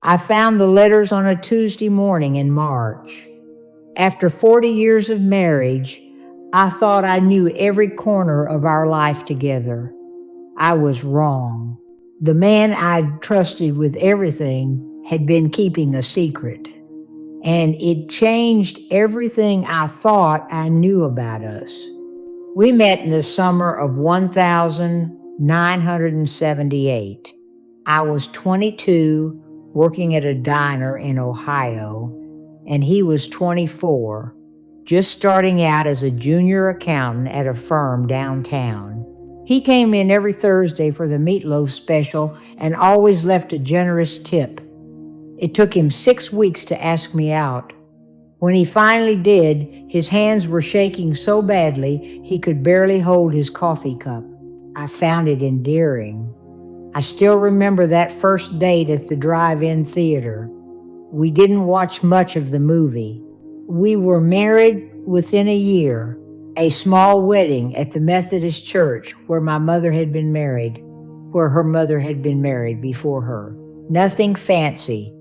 I found the letters on a Tuesday morning in March. After 40 years of marriage, I thought I knew every corner of our life together. I was wrong. The man I'd trusted with everything had been keeping a secret, and it changed everything I thought I knew about us. We met in the summer of 1978. I was 22, working at a diner in Ohio, and he was 24, just starting out as a junior accountant at a firm downtown. He came in every Thursday for the meatloaf special and always left a generous tip. It took him 6 weeks to ask me out. When he finally did, his hands were shaking so badly he could barely hold his coffee cup. I found it endearing. I still remember that first date at the drive-in theater. We didn't watch much of the movie. We were married within a year, a small wedding at the Methodist church where my mother had been married, where her mother had been married before her. Nothing fancy.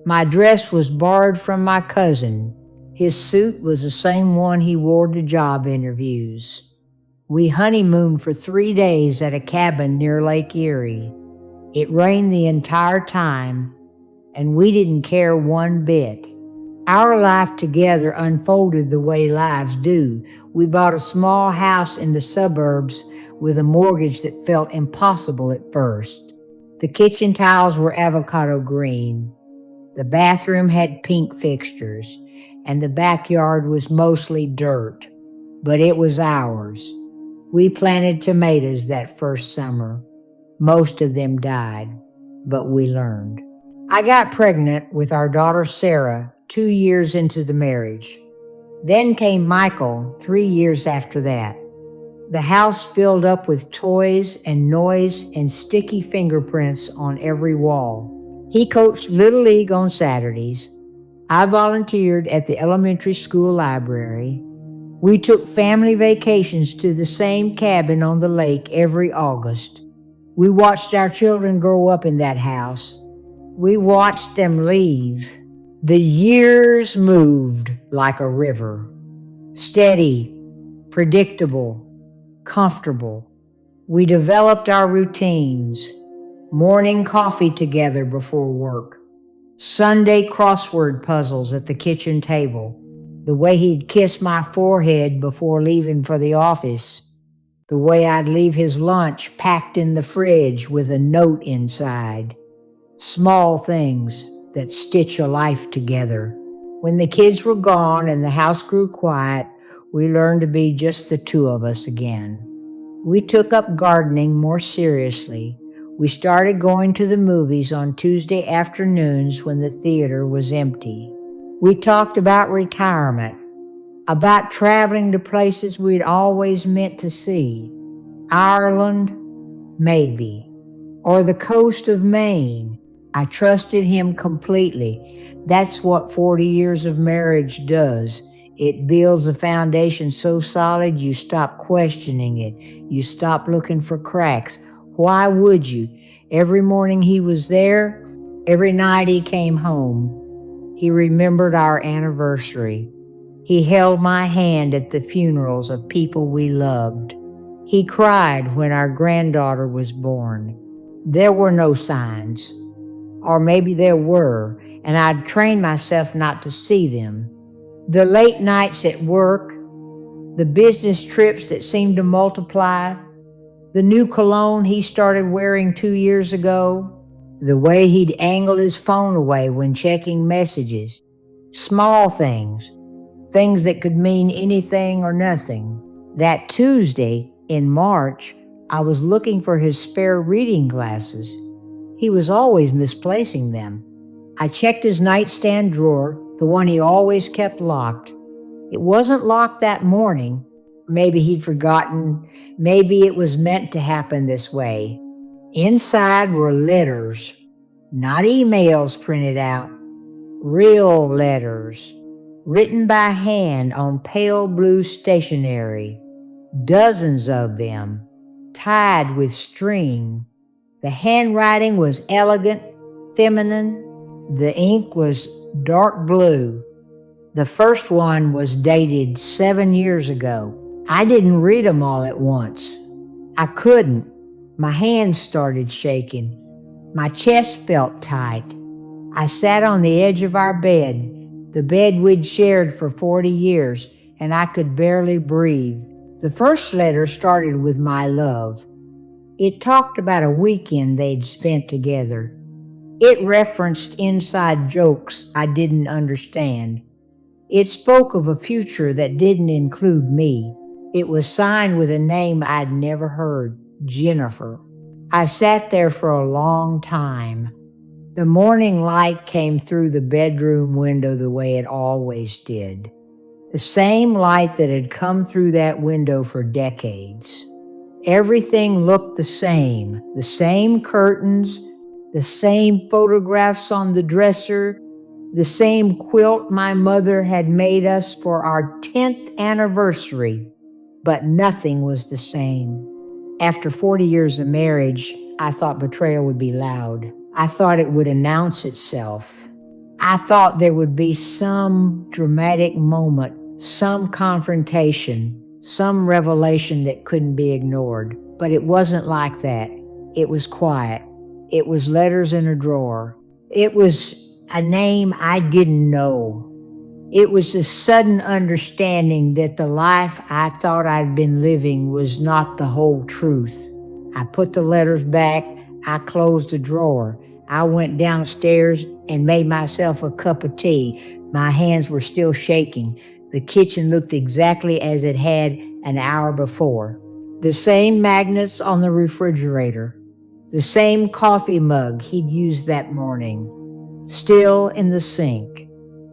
My dress was borrowed from my cousin. His suit was the same one he wore to job interviews. We honeymooned for 3 days at a cabin near Lake Erie. It rained the entire time, and we didn't care one bit. Our life together unfolded the way lives do. We bought a small house in the suburbs with a mortgage that felt impossible at first. The kitchen tiles were avocado green. The bathroom had pink fixtures, and the backyard was mostly dirt, but it was ours. We planted tomatoes that first summer. Most of them died, but we learned. I got pregnant with our daughter Sarah 2 years into the marriage. Then came Michael 3 years after that. The house filled up with toys and noise and sticky fingerprints on every wall. He coached Little League on Saturdays. I volunteered at the elementary school library. We took family vacations to the same cabin on the lake every August. We watched our children grow up in that house. We watched them leave. The years moved like a river. Steady, predictable, comfortable. We developed our routines. Morning coffee together before work. Sunday crossword puzzles at the kitchen table. The way he'd kiss my forehead before leaving for the office. The way I'd leave his lunch packed in the fridge with a note inside. Small things that stitch a life together. When the kids were gone and the house grew quiet, we learned to be just the two of us again. We took up gardening more seriously. We started going to the movies on Tuesday afternoons when the theater was empty. We talked about retirement, about traveling to places we'd always meant to see. Ireland, maybe, or the coast of Maine. I trusted him completely. That's what 40 years of marriage does. It builds a foundation so solid you stop questioning it. You stop looking for cracks. Why would you? Every morning he was there. Every night he came home. He remembered our anniversary. He held my hand at the funerals of people we loved. He cried when our granddaughter was born. There were no signs. Or maybe there were, and I'd trained myself not to see them. The late nights at work, the business trips that seemed to multiply, the new cologne he started wearing 2 years ago, the way he'd angle his phone away when checking messages. Small things, things that could mean anything or nothing. That Tuesday in March, I was looking for his spare reading glasses. He was always misplacing them. I checked his nightstand drawer, the one he always kept locked. It wasn't locked that morning. Maybe he'd forgotten. Maybe it was meant to happen this way. Inside were letters, not emails printed out, real letters, written by hand on pale blue stationery, dozens of them, tied with string. The handwriting was elegant, feminine, The ink was dark blue. The first one was dated 7 years ago. I didn't read them all at once. I couldn't. My hands started shaking. My chest felt tight. I sat on the edge of our bed, the bed we'd shared for 40 years, and I could barely breathe. The first letter started with my love. It talked about a weekend they'd spent together. It referenced inside jokes I didn't understand. It spoke of a future that didn't include me. It was signed with a name I'd never heard, Jennifer. I sat there for a long time. The morning light came through the bedroom window the way it always did. The same light that had come through that window for decades. Everything looked the same curtains, the same photographs on the dresser, the same quilt my mother had made us for our 10th anniversary, but nothing was the same. After 40 years of marriage, I thought betrayal would be loud. I thought it would announce itself. I thought there would be some dramatic moment, some confrontation, some revelation that couldn't be ignored. But it wasn't like that. It was quiet. It was letters in a drawer. It was a name I didn't know. It was a sudden understanding that the life I thought I'd been living was not the whole truth. I put the letters back. I closed the drawer. I went downstairs and made myself a cup of tea. My hands were still shaking. The kitchen looked exactly as it had an hour before. The same magnets on the refrigerator. The same coffee mug he'd used that morning, still in the sink.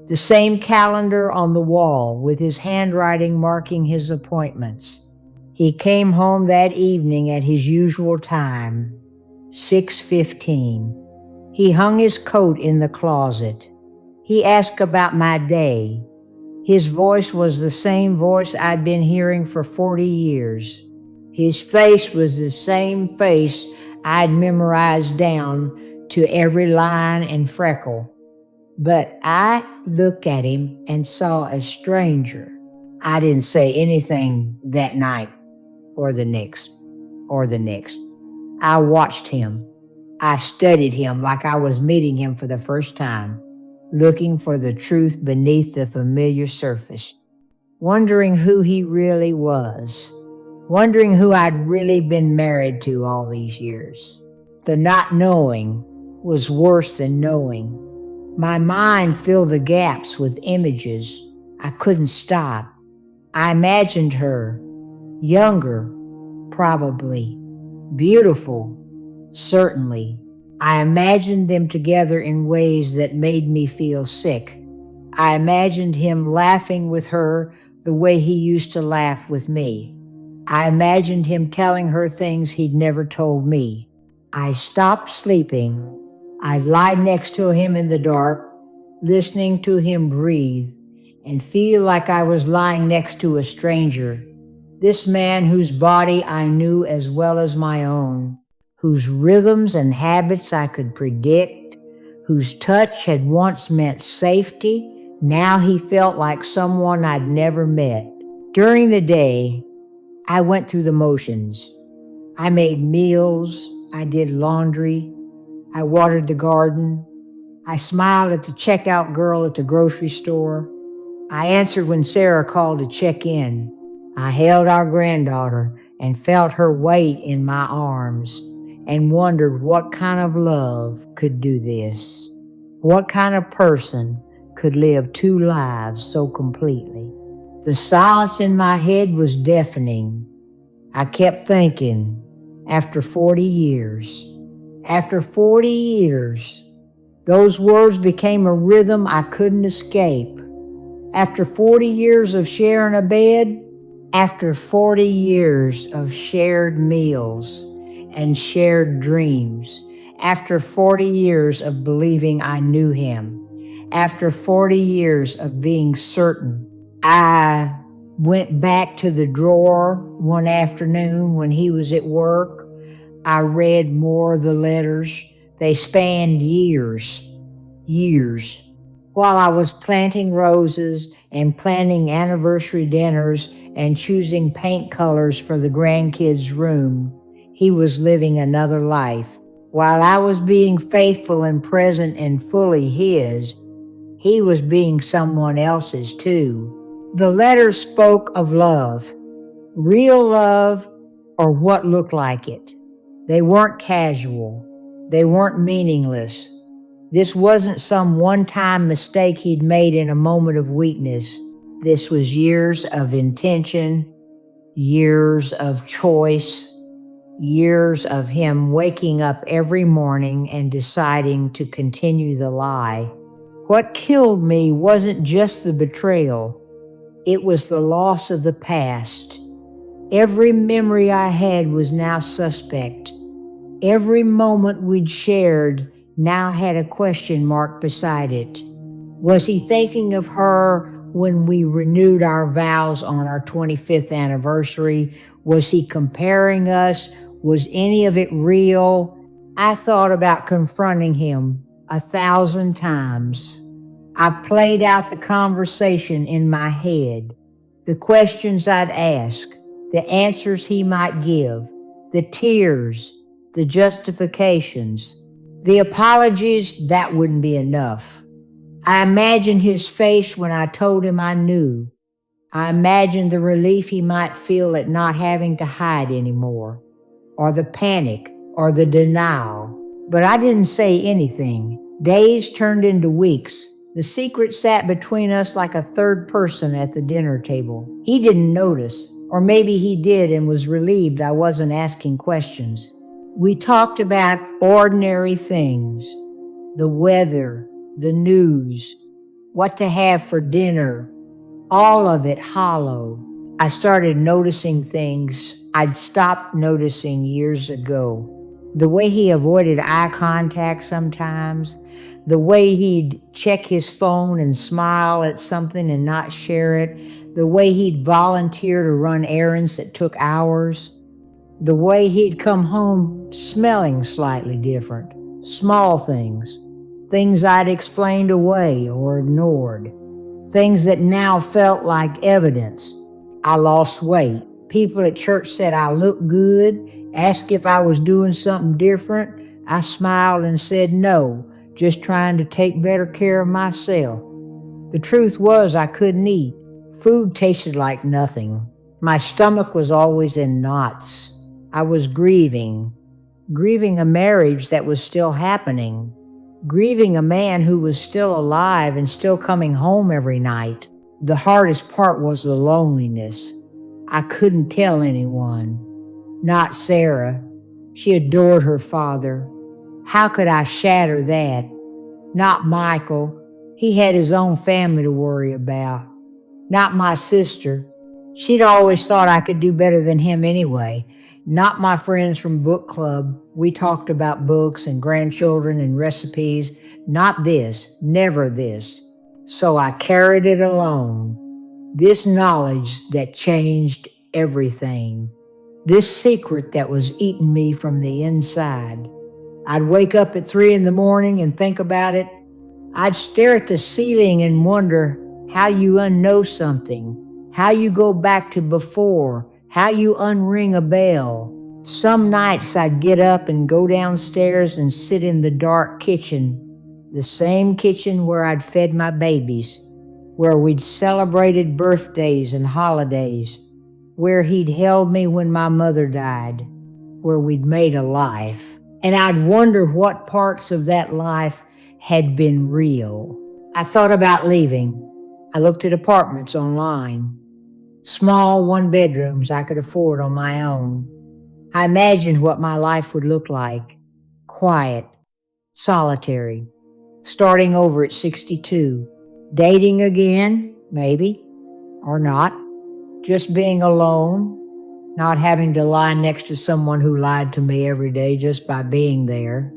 The same calendar on the wall with his handwriting marking his appointments. He came home that evening at his usual time, 6:15. He hung his coat in the closet. He asked about my day. His voice was the same voice I'd been hearing for 40 years. His face was the same face I'd memorized down to every line and freckle. But I looked at him and saw a stranger. I didn't say anything that night or the next. I watched him. I studied him like I was meeting him for the first time, looking for the truth beneath the familiar surface, wondering who he really was, wondering who I'd really been married to all these years. The not knowing was worse than knowing. My mind filled the gaps with images. I couldn't stop. I imagined her, younger, probably, beautiful, certainly. I imagined them together in ways that made me feel sick. I imagined him laughing with her the way he used to laugh with me. I imagined him telling her things he'd never told me. I stopped sleeping. I'd lie next to him in the dark, listening to him breathe, and feel like I was lying next to a stranger. This man whose body I knew as well as my own, whose rhythms and habits I could predict, whose touch had once meant safety, now he felt like someone I'd never met. During the day, I went through the motions. I made meals, I did laundry, I watered the garden. I smiled at the checkout girl at the grocery store. I answered when Sarah called to check in. I held our granddaughter and felt her weight in my arms and wondered what kind of love could do this. What kind of person could live two lives so completely? The silence in my head was deafening. I kept thinking, after 40 years, those words became a rhythm I couldn't escape. After 40 years of sharing a bed, after 40 years of shared meals and shared dreams, after 40 years of believing I knew him, after 40 years of being certain, I went back to the drawer one afternoon when he was at work. I read more of the letters. They spanned years. Years. While I was planting roses and planning anniversary dinners and choosing paint colors for the grandkids' room, he was living another life. While I was being faithful and present and fully his, he was being someone else's too. The letters spoke of love, real love, or what looked like it. They weren't casual. They weren't meaningless. This wasn't some one-time mistake he'd made in a moment of weakness. This was years of intention, years of choice, years of him waking up every morning and deciding to continue the lie. What killed me wasn't just the betrayal. It was the loss of the past. Every memory I had was now suspect. Every moment we'd shared now had a question mark beside it. Was he thinking of her when we renewed our vows on our 25th anniversary? Was he comparing us? Was any of it real? I thought about confronting him 1,000 times. I played out the conversation in my head, the questions I'd ask, the answers he might give, the tears, the justifications, the apologies. That wouldn't be enough. I imagined his face when I told him I knew. I imagined the relief he might feel at not having to hide anymore, or the panic, or the denial. But I didn't say anything. Days turned into weeks. The secret sat between us like a third person at the dinner table. He didn't notice, or maybe he did and was relieved I wasn't asking questions. We talked about ordinary things, the weather, the news, what to have for dinner, all of it hollow. I started noticing things I'd stopped noticing years ago. The way he avoided eye contact sometimes, the way he'd check his phone and smile at something and not share it, the way he'd volunteer to run errands that took hours, the way he'd come home smelling slightly different, small things, things I'd explained away or ignored, things that now felt like evidence. I lost weight. People at church said I looked good, asked if I was doing something different. I smiled and said no, just trying to take better care of myself. The truth was I couldn't eat. Food tasted like nothing. My stomach was always in knots. I was grieving a marriage that was still happening, grieving a man who was still alive and still coming home every night. The hardest part was the loneliness. I couldn't tell anyone. Not Sarah. She adored her father. How could I shatter that? Not Michael. He had his own family to worry about. Not my sister. She'd always thought I could do better than him anyway. Not my friends from book club. We talked about books and grandchildren and recipes. Not this, never this. So I carried it alone. This knowledge that changed everything. This secret that was eating me from the inside. I'd wake up at 3 a.m. and think about it. I'd stare at the ceiling and wonder how you unknow something, how you go back to before, how you unring a bell. Some nights I'd get up and go downstairs and sit in the dark kitchen, the same kitchen where I'd fed my babies, where we'd celebrated birthdays and holidays, where he'd held me when my mother died, where we'd made a life. And I'd wonder what parts of that life had been real. I thought about leaving. I looked at apartments online, small one-bedrooms I could afford on my own. I imagined what my life would look like, quiet, solitary, starting over at 62, dating again, maybe, or not, just being alone, not having to lie next to someone who lied to me every day just by being there.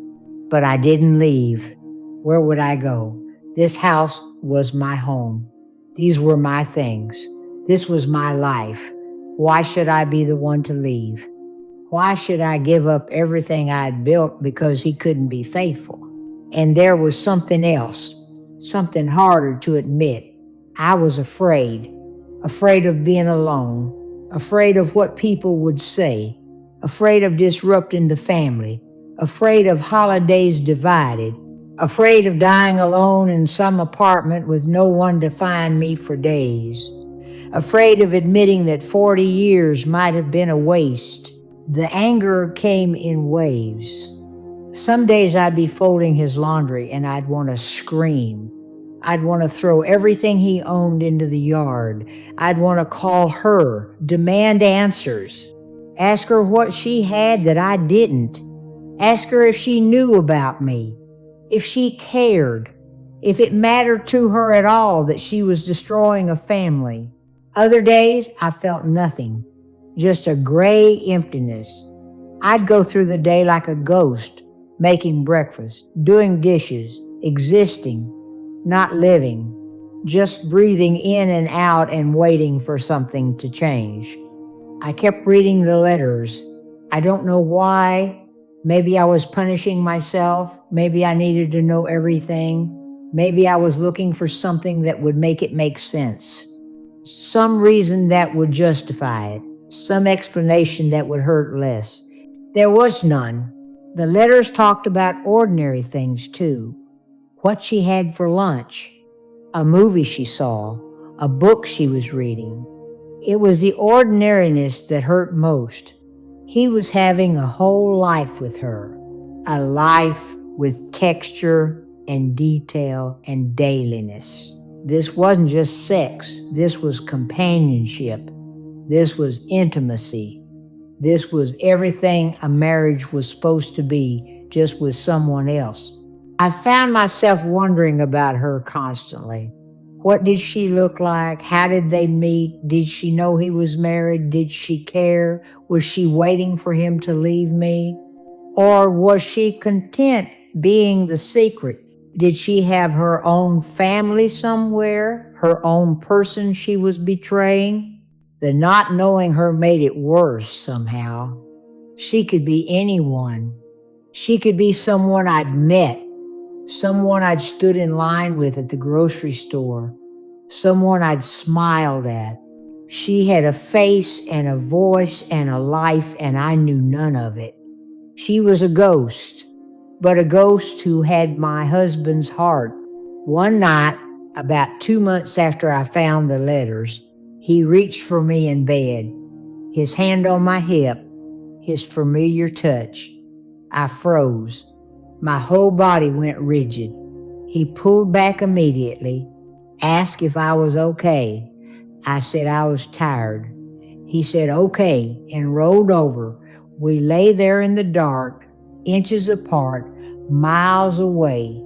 But I didn't leave. Where would I go? This house was my home. These were my things. This was my life. Why should I be the one to leave? Why should I give up everything I had built because he couldn't be faithful? And there was something else, something harder to admit. I was afraid of being alone, afraid of what people would say, afraid of disrupting the family, afraid of holidays divided, afraid of dying alone in some apartment with no one to find me for days, afraid of admitting that 40 years might have been a waste. The anger came in waves. Some days I'd be folding his laundry and I'd want to scream. I'd want to throw everything he owned into the yard. I'd want to call her, demand answers. Ask her what she had that I didn't. Ask her if she knew about me, if she cared, if it mattered to her at all that she was destroying a family. Other days, I felt nothing, just a gray emptiness. I'd go through the day like a ghost, making breakfast, doing dishes, existing, not living, just breathing in and out and waiting for something to change. I kept reading the letters. I don't know why. Maybe I was punishing myself. Maybe I needed to know everything. Maybe I was looking for something that would make it make sense. Some reason that would justify it. Some explanation that would hurt less. There was none. The letters talked about ordinary things too. What she had for lunch, a movie she saw, a book she was reading. It was the ordinariness that hurt most. He was having a whole life with her, a life with texture and detail and dailiness. This wasn't just sex. This was companionship. This was intimacy. This was everything a marriage was supposed to be, just with someone else. I found myself wondering about her constantly. What did she look like? How did they meet? Did she know he was married? Did she care? Was she waiting for him to leave me? Or was she content being the secret? Did she have her own family somewhere? Her own person she was betraying? The not knowing her made it worse somehow. She could be anyone. She could be someone I'd met, someone I'd stood in line with at the grocery store, someone I'd smiled at. She had a face and a voice and a life, and I knew none of it. She was a ghost, but a ghost who had my husband's heart. One night, about 2 months after I found the letters, he reached for me in bed, his hand on my hip, his familiar touch. I froze. My whole body went rigid. He pulled back immediately, asked if I was okay. I said I was tired. He said okay and rolled over. We lay there in the dark, inches apart, miles away.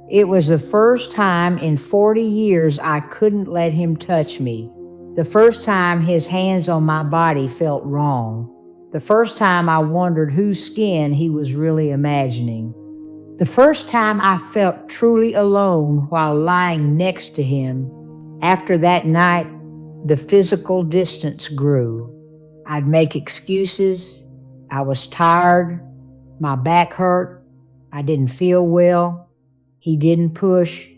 It was the first time in 40 years I couldn't let him touch me. The first time his hands on my body felt wrong. The first time I wondered whose skin he was really imagining. The first time I felt truly alone while lying next to him. After that night, the physical distance grew. I'd make excuses. I was tired. My back hurt. I didn't feel well. He didn't push.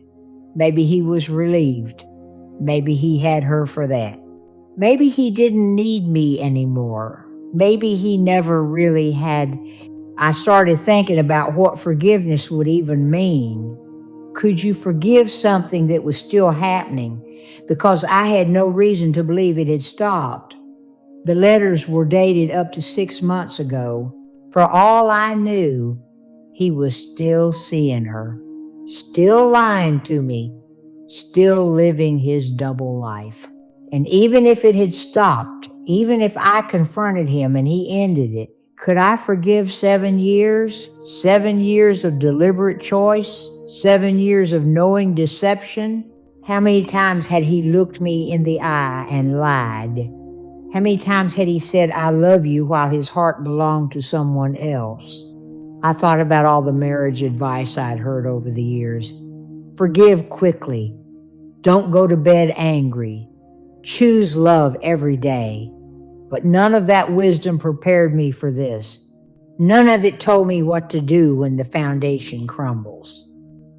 Maybe he was relieved. Maybe he had her for that. Maybe he didn't need me anymore. Maybe he never really had. I started thinking about what forgiveness would even mean. Could you forgive something that was still happening? Because I had no reason to believe it had stopped. The letters were dated up to 6 months ago. For all I knew, he was still seeing her, still lying to me, still living his double life. And even if it had stopped, even if I confronted him and he ended it, could I forgive 7 years? 7 years of deliberate choice? 7 years of knowing deception? How many times had he looked me in the eye and lied? How many times had he said, I love you, while his heart belonged to someone else? I thought about all the marriage advice I'd heard over the years. Forgive quickly. Don't go to bed angry. Choose love every day. But none of that wisdom prepared me for this. None of it told me what to do when the foundation crumbles.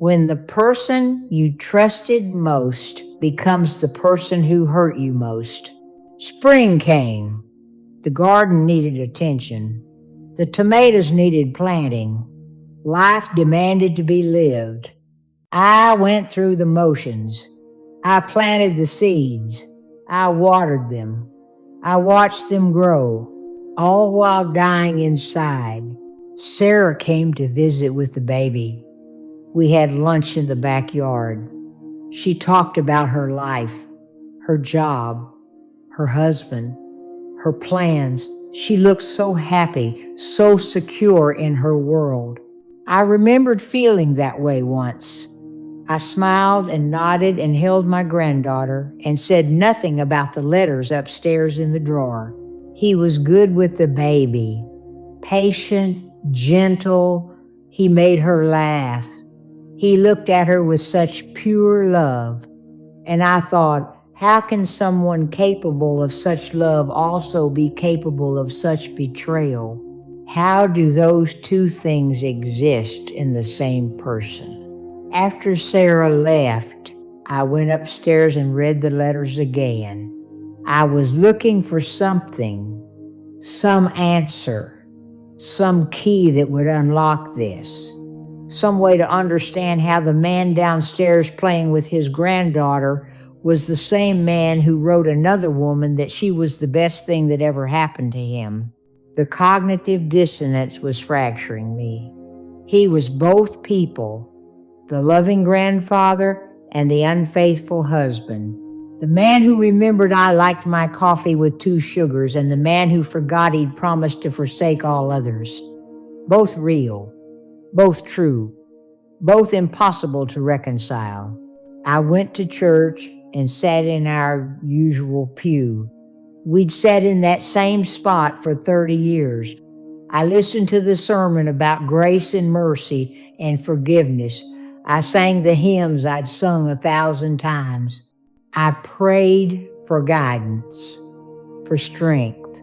When the person you trusted most becomes the person who hurt you most. Spring came. The garden needed attention. The tomatoes needed planting. Life demanded to be lived. I went through the motions. I planted the seeds. I watered them. I watched them grow, all while dying inside. Sarah came to visit with the baby. We had lunch in the backyard. She talked about her life, her job, her husband, her plans. She looked so happy, so secure in her world. I remembered feeling that way once. I smiled and nodded and held my granddaughter and said nothing about the letters upstairs in the drawer. He was good with the baby, patient, gentle. He made her laugh. He looked at her with such pure love. And I thought, how can someone capable of such love also be capable of such betrayal? How do those two things exist in the same person? After Sarah left, I went upstairs and read the letters again. I was looking for something, some answer, some key that would unlock this. Some way to understand how the man downstairs playing with his granddaughter was the same man who wrote another woman that she was the best thing that ever happened to him. The cognitive dissonance was fracturing me. He was both people, the loving grandfather and the unfaithful husband. The man who remembered I liked my coffee with 2 sugars and the man who forgot he'd promised to forsake all others. Both real. Both true, both impossible to reconcile. I went to church and sat in our usual pew. We'd sat in that same spot for 30 years. I listened to the sermon about grace and mercy and forgiveness. I sang the hymns I'd sung 1,000 times. I prayed for guidance, for strength,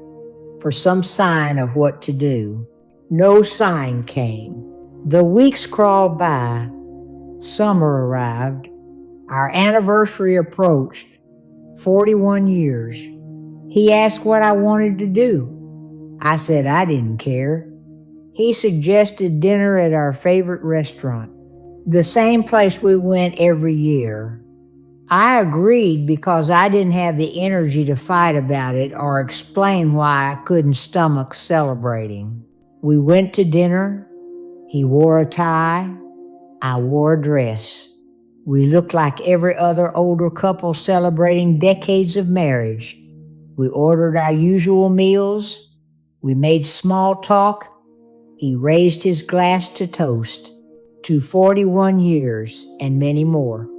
for some sign of what to do. No sign came. The weeks crawled by. Summer arrived. Our anniversary approached. 41 years. He asked what I wanted to do. I said I didn't care. He suggested dinner at our favorite restaurant, the same place we went every year. I agreed because I didn't have the energy to fight about it or explain why I couldn't stomach celebrating. We went to dinner. He wore a tie. I wore a dress. We looked like every other older couple celebrating decades of marriage. We ordered our usual meals. We made small talk. He raised his glass to toast to 41 years and many more.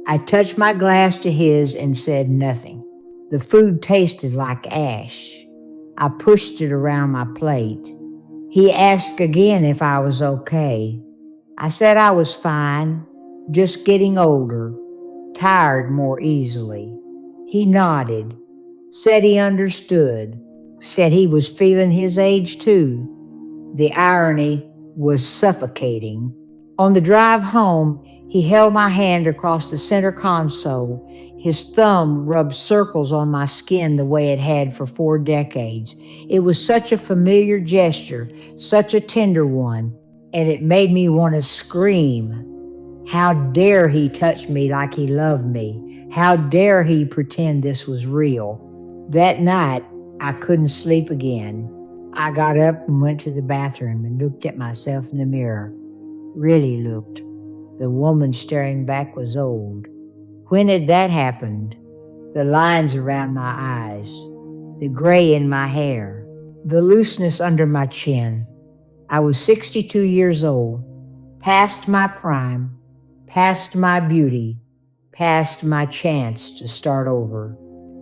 I touched my glass to his and said nothing. The food tasted like ash. I pushed it around my plate. He asked again if I was okay. I said I was fine, just getting older, tired more easily. He nodded, said he understood, said he was feeling his age too. The irony was suffocating. On the drive home, he held my hand across the center console. His thumb rubbed circles on my skin the way it had for 4 decades. It was such a familiar gesture, such a tender one, and it made me want to scream. How dare he touch me like he loved me? How dare he pretend this was real? That night, I couldn't sleep again. I got up and went to the bathroom and looked at myself in the mirror. Really looked. The woman staring back was old. When had that happened? The lines around my eyes, the gray in my hair, the looseness under my chin. I was 62 years old, past my prime, past my beauty, past my chance to start over.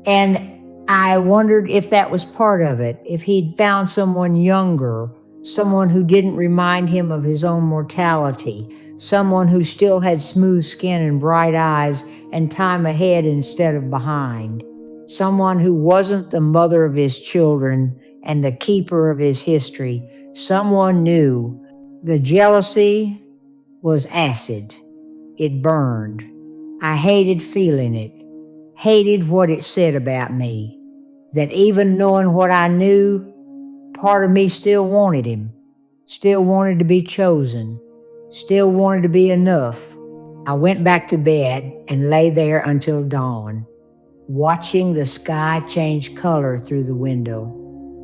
And I wondered if that was part of it, if he'd found someone younger, someone who didn't remind him of his own mortality, someone who still had smooth skin and bright eyes and time ahead instead of behind, someone who wasn't the mother of his children and the keeper of his history, someone new. The jealousy was acid. It burned. I hated feeling it, hated what it said about me, that even knowing what I knew, part of me still wanted him, still wanted to be chosen, still wanted to be enough. I went back to bed and lay there until dawn, watching the sky change color through the window,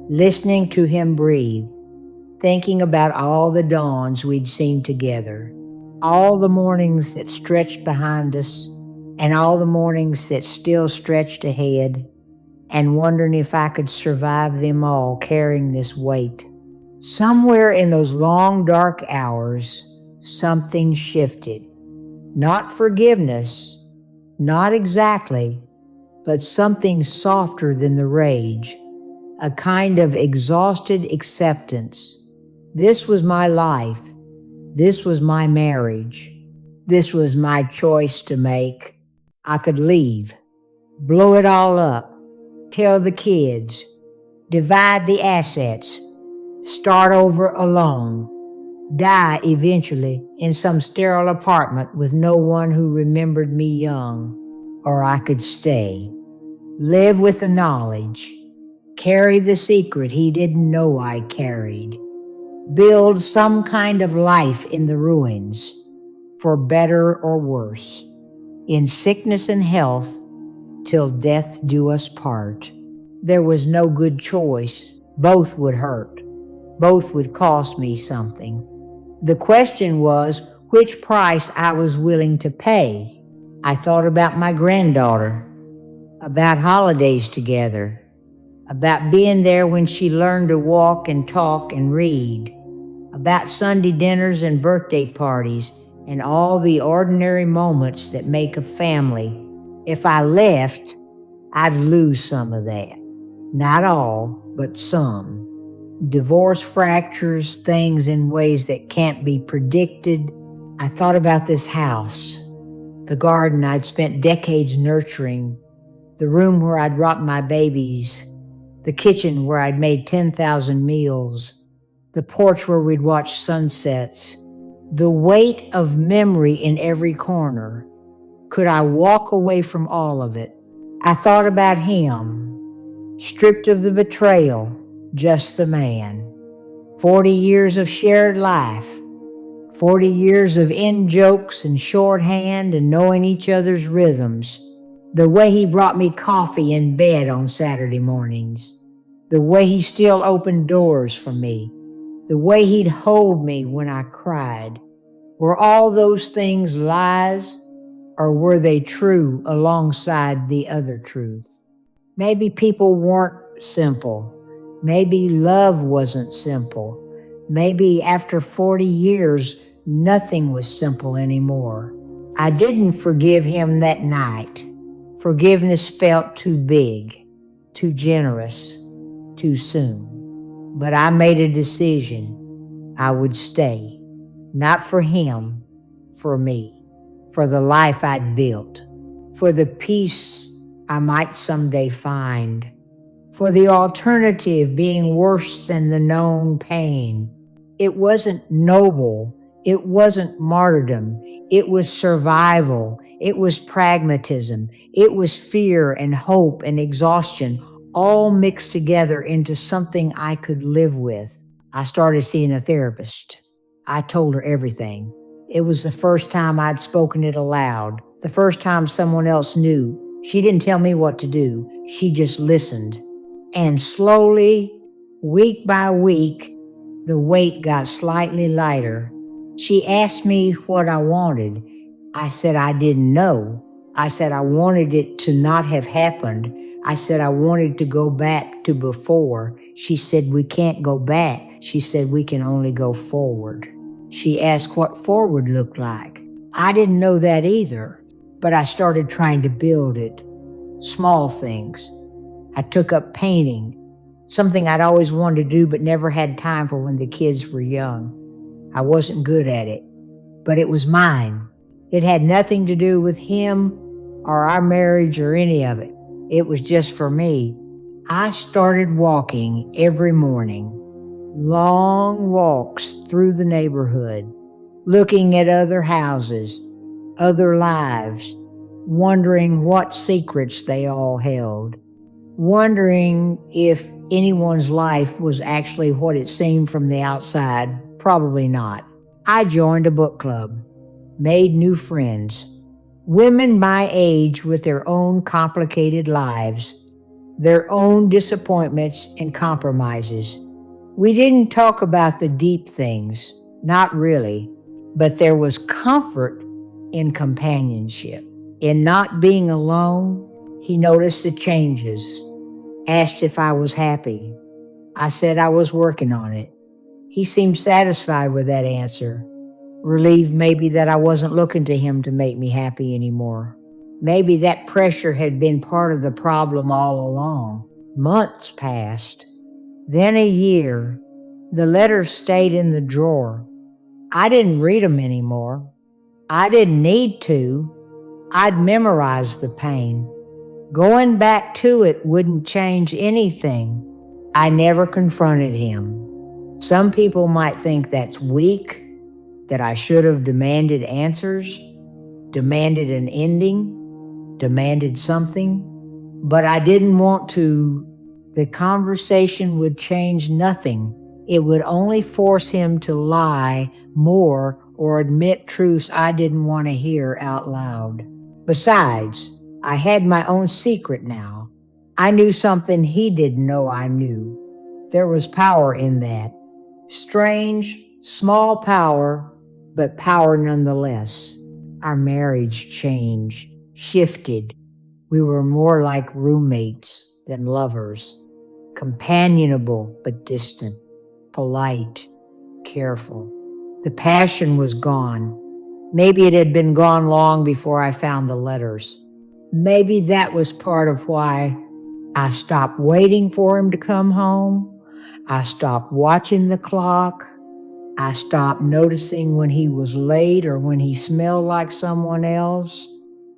listening to him breathe, thinking about all the dawns we'd seen together, all the mornings that stretched behind us, and all the mornings that still stretched ahead, and wondering if I could survive them all carrying this weight. Somewhere in those long, dark hours, something shifted. Not forgiveness, not exactly, but something softer than the rage, a kind of exhausted acceptance. This was my life. This was my marriage. This was my choice to make. I could leave, blow it all up, tell the kids, divide the assets, start over alone, die eventually in some sterile apartment with no one who remembered me young. Or I could stay, live with the knowledge, carry the secret he didn't know I carried, build some kind of life in the ruins, for better or worse, in sickness and health, till death do us part. There was no good choice. Both would hurt. Both would cost me something. The question was which price I was willing to pay. I thought about my granddaughter, about holidays together, about being there when she learned to walk and talk and read, about Sunday dinners and birthday parties and all the ordinary moments that make a family. If I left, I'd lose some of that. Not all, but some. Divorce fractures things in ways that can't be predicted. I thought about this house, the garden I'd spent decades nurturing, the room where I'd rocked my babies, the kitchen where I'd made 10,000 meals, the porch where we'd watch sunsets, the weight of memory in every corner. Could I walk away from all of it? I thought about him, stripped of the betrayal, just the man. 40 years of shared life, 40 years of in-jokes and shorthand and knowing each other's rhythms. The way he brought me coffee in bed on Saturday mornings, the way he still opened doors for me, the way he'd hold me when I cried. Were all those things lies, or were they true alongside the other truth? Maybe people weren't simple. Maybe love wasn't simple. Maybe after 40 years, nothing was simple anymore. I didn't forgive him that night. Forgiveness felt too big, too generous, too soon. But I made a decision. I would stay. Not for him, for me, for the life I'd built, for the peace I might someday find, for the alternative being worse than the known pain. It wasn't noble. It wasn't martyrdom. It was survival. It was pragmatism. It was fear and hope and exhaustion, all mixed together into something I could live with. I started seeing a therapist. I told her everything. It was the first time I'd spoken it aloud, the first time someone else knew. She didn't tell me what to do. She just listened. And slowly, week by week, the weight got slightly lighter. She asked me what I wanted. I said I didn't know. I said I wanted it to not have happened. I said I wanted to go back to before. She said we can't go back. She said we can only go forward. She asked what forward looked like. I didn't know that either, but I started trying to build it. Small things. I took up painting, something I'd always wanted to do but never had time for when the kids were young. I wasn't good at it, but it was mine. It had nothing to do with him or our marriage or any of it. It was just for me. I started walking every morning. Long walks through the neighborhood, looking at other houses, other lives, wondering what secrets they all held, wondering if anyone's life was actually what it seemed from the outside. Probably not. I joined a book club, made new friends, women my age with their own complicated lives, their own disappointments and compromises. We didn't talk about the deep things, not really, but there was comfort in companionship. In not being alone, he noticed the changes, asked if I was happy. I said I was working on it. He seemed satisfied with that answer, relieved maybe that I wasn't looking to him to make me happy anymore. Maybe that pressure had been part of the problem all along. Months passed, then a year. The letters stayed in the drawer. I didn't read them anymore. I didn't need to. I'd memorized the pain. Going back to it wouldn't change anything. I never confronted him. Some people might think that's weak, that I should have demanded answers, demanded an ending, demanded something, but I didn't want to. The conversation would change nothing. It would only force him to lie more or admit truths I didn't want to hear out loud. Besides, I had my own secret now. I knew something he didn't know I knew. There was power in that. Strange, small power, but power nonetheless. Our marriage changed, shifted. We were more like roommates than lovers, companionable but distant, polite, careful. The passion was gone. Maybe it had been gone long before I found the letters. Maybe that was part of why I stopped waiting for him to come home. I stopped watching the clock. I stopped noticing when he was late or when he smelled like someone else.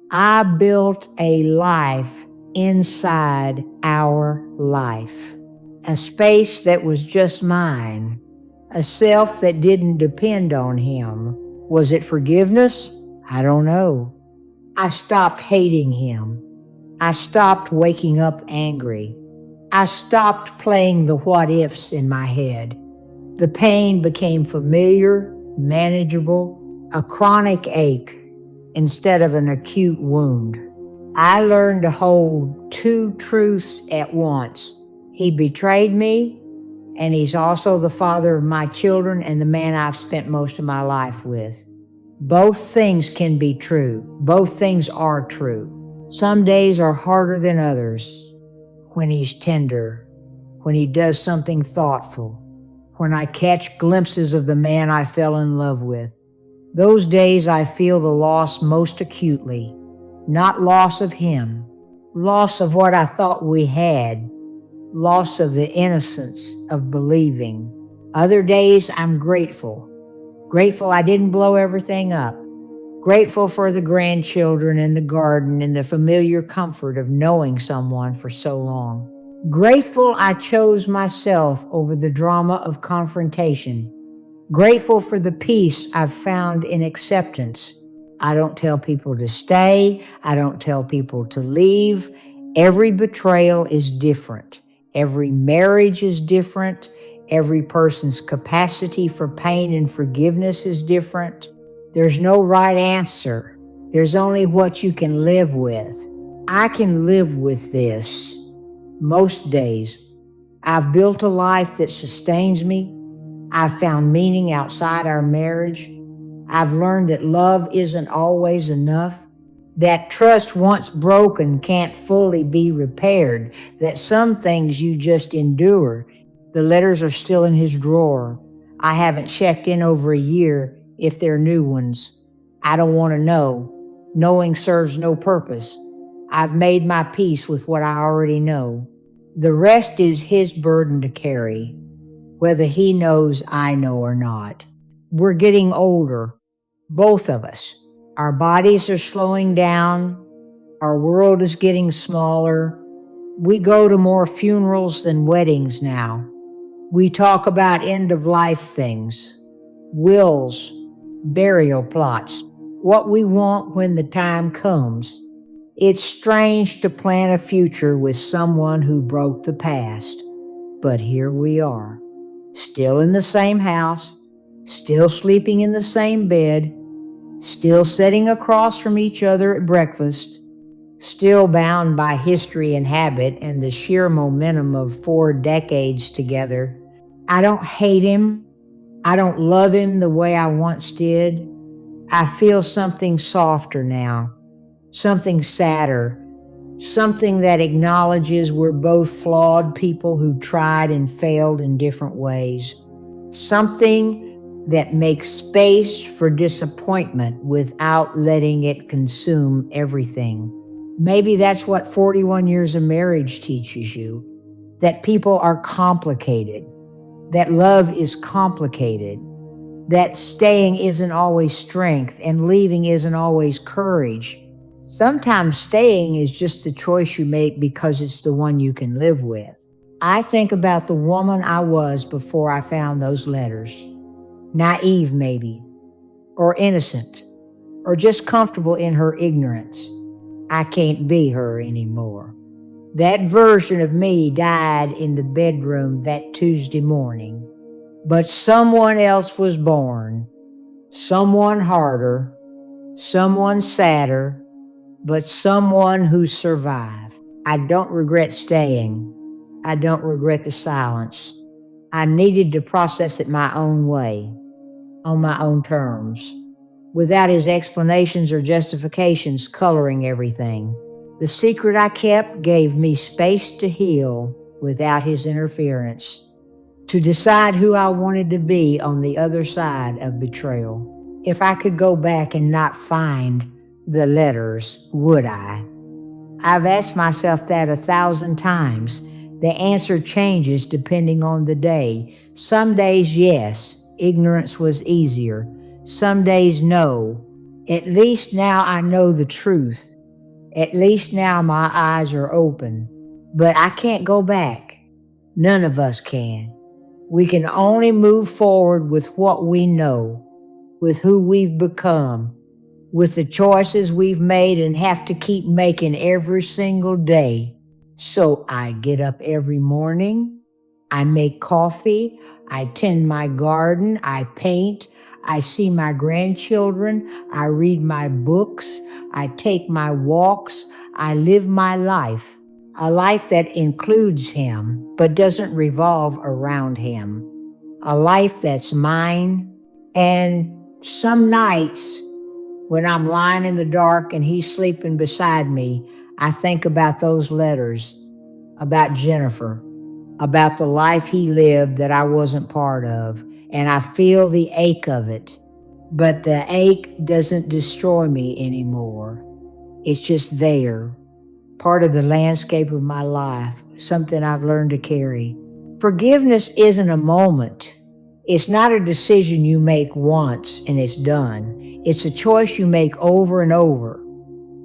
I built a life inside our life, a space that was just mine, a self that didn't depend on him. Was it forgiveness? I don't know. I stopped hating him. I stopped waking up angry. I stopped playing the what ifs in my head. The pain became familiar, manageable, a chronic ache instead of an acute wound. I learned to hold two truths at once. He betrayed me, and he's also the father of my children and the man I've spent most of my life with. Both things can be true. Both things are true. Some days are harder than others. When he's tender, when he does something thoughtful, when I catch glimpses of the man I fell in love with. Those days I feel the loss most acutely. Not loss of him, loss of what I thought we had, loss of the innocence of believing. Other days I'm grateful. Grateful I didn't blow everything up. Grateful for the grandchildren and the garden and the familiar comfort of knowing someone for so long. Grateful I chose myself over the drama of confrontation. Grateful for the peace I've found in acceptance. I don't tell people to stay. I don't tell people to leave. Every betrayal is different. Every marriage is different. Every person's capacity for pain and forgiveness is different. There's no right answer. There's only what you can live with. I can live with this most days. I've built a life that sustains me. I've found meaning outside our marriage. I've learned that love isn't always enough, that trust once broken can't fully be repaired, that some things you just endure. The letters are still in his drawer. I haven't checked in over a year if they're new ones. I don't want to know. Knowing serves no purpose. I've made my peace with what I already know. The rest is his burden to carry, whether he knows I know or not. We're getting older, both of us. Our bodies are slowing down. Our world is getting smaller. We go to more funerals than weddings now. We talk about end-of-life things, wills, burial plots. what we want when the time comes. It's strange to plan a future with someone who broke the past, but here we are, still in the same house, still sleeping in the same bed, still sitting across from each other at breakfast, still bound by history and habit and the sheer momentum of 4 decades together. I don't hate him. I don't love him the way I once did. I feel something softer now, something sadder, something that acknowledges we're both flawed people who tried and failed in different ways. Something that makes space for disappointment without letting it consume everything. Maybe that's what 41 years of marriage teaches you, that people are complicated, that love is complicated, that staying isn't always strength and leaving isn't always courage. Sometimes staying is just the choice you make because it's the one you can live with. I think about the woman I was before I found those letters. Naive, maybe, or innocent, or just comfortable in her ignorance. I can't be her anymore. That version of me died in the bedroom that Tuesday morning. But someone else was born. Someone harder, someone sadder, but someone who survived. I don't regret staying. I don't regret the silence. I needed to process it my own way, on my own terms, without his explanations or justifications coloring everything. The secret I kept gave me space to heal without his interference, to decide who I wanted to be on the other side of betrayal. If I could go back and not find the letters, would I? I've asked myself that 1,000 times. The answer changes depending on the day. Some days, yes, ignorance was easier. Some days, no. At least now I know the truth. At least now my eyes are open. But I can't go back. None of us can. We can only move forward with what we know, with who we've become, with the choices we've made and have to keep making every single day. So I get up every morning, I make coffee, I tend my garden, I paint, I see my grandchildren, I read my books, I take my walks, I live my life. A life that includes him, but doesn't revolve around him. A life that's mine. And some nights, when I'm lying in the dark and he's sleeping beside me, I think about those letters, about Jennifer, about the life he lived that I wasn't part of, and I feel the ache of it. But the ache doesn't destroy me anymore. It's just there, part of the landscape of my life, something I've learned to carry. Forgiveness isn't a moment. It's not a decision you make once and it's done. It's a choice you make over and over.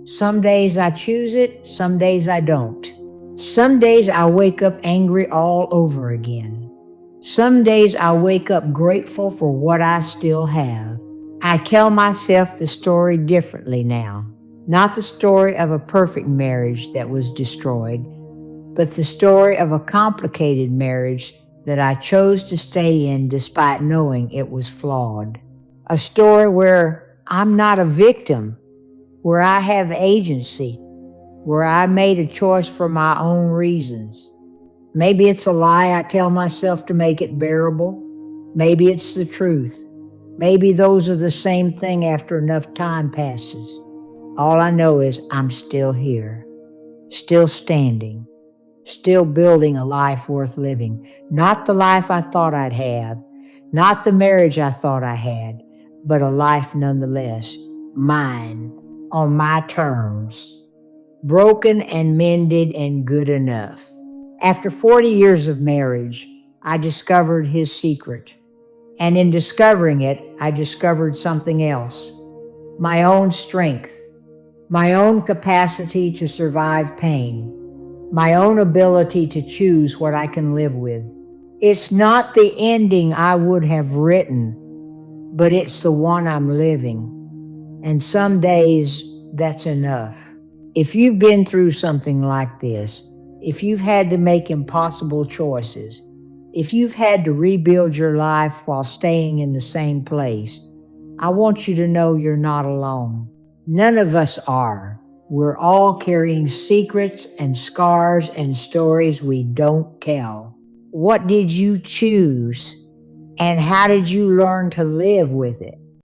Some days I choose it, some days I don't. Some days I wake up angry all over again. Some days I wake up grateful for what I still have. I tell myself the story differently now. Not the story of a perfect marriage that was destroyed, but the story of a complicated marriage that I chose to stay in despite knowing it was flawed. A story where I'm not a victim, where I have agency, where I made a choice for my own reasons. Maybe it's a lie I tell myself to make it bearable. Maybe it's the truth. Maybe those are the same thing after enough time passes. All I know is I'm still here, still standing, still building a life worth living. Not the life I thought I'd have, not the marriage I thought I had, but a life nonetheless, mine, on my terms, broken and mended and good enough. After 40 years of marriage, I discovered his secret. And in discovering it, I discovered something else. My own strength, my own capacity to survive pain, my own ability to choose what I can live with. It's not the ending I would have written, but it's the one I'm living. And some days that's enough. If you've been through something like this, if you've had to make impossible choices, if you've had to rebuild your life while staying in the same place, I want you to know you're not alone. None of us are. We're all carrying secrets and scars and stories we don't tell. What did you choose? And how did you learn to live with it?